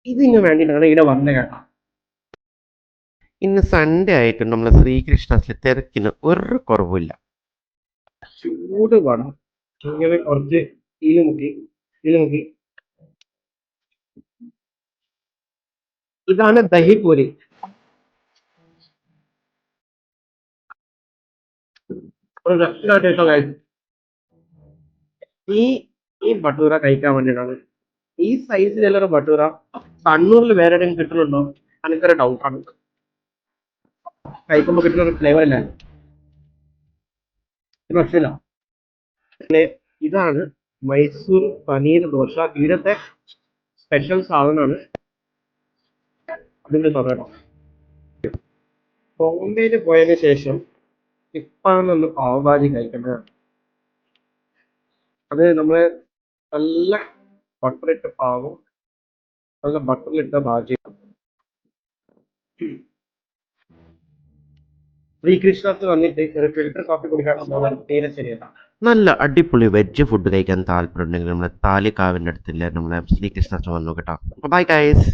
ഇതിന് വേണ്ടിയിട്ടാണ് ഇവിടെ വന്ന കേട്ടോ. ഇന്ന് സൺഡേ ആയിട്ട് നമ്മളെ ശ്രീകൃഷ്ണസിലെ തിരക്കിന് ഒരു കുറവില്ല. ചൂട് വേണം ഇങ്ങനെ കുറച്ച് മുക്കി ഇതാണ് ദഹിപൂരി. ഒരു രക്ഷ ഈ ഈ ഭട്ടൂര കഴിക്കാൻ വേണ്ടിയിട്ടാണ്. ഈ സൈസിലുള്ള ഭട്ടൂര കണ്ണൂരിൽ വേറെ എവിടെയും കിട്ടുന്നുണ്ടോ? എനിക്കൊരു ഡൗട്ടാണ്. കഴിക്കുമ്പോൾ കിട്ടുന്ന ഒരു ഫ്ലേവർ ഇല്ല, പ്രശ്നമില്ല. പിന്നെ ഇതാണ് മൈസൂർ പനീർ ദോശ. ഇവിടുത്തെ സ്പെഷ്യൽ സാധനമാണ്. അതിന്റെ പറയണം. ബോംബെയിൽ പോയതിനു ശേഷം ഇപ്പാണ് പാവഭാജി കഴിക്കേണ്ടത്. അത് നമ്മള് നല്ല ബട്ടറിട്ട പാവും നല്ല ബട്ടറിലിട്ട ഭാജി. ശ്രീകൃഷ്ണത്ത് വന്നിട്ട് ഒരു ഫിൽറ്റർ കോഫി കുടിക്കാൻ തീരെ ശരിയല്ല. നല്ല അടിപൊളി വെജ് ഫുഡ് കഴിക്കാൻ താല്പര്യമുണ്ടെങ്കിൽ നമ്മളെ താലിക്കാവിൻ്റെ അടുത്തില്ല നമ്മളെ ശ്രീകൃഷ്ണ വന്നു കേട്ടോ. Bye guys.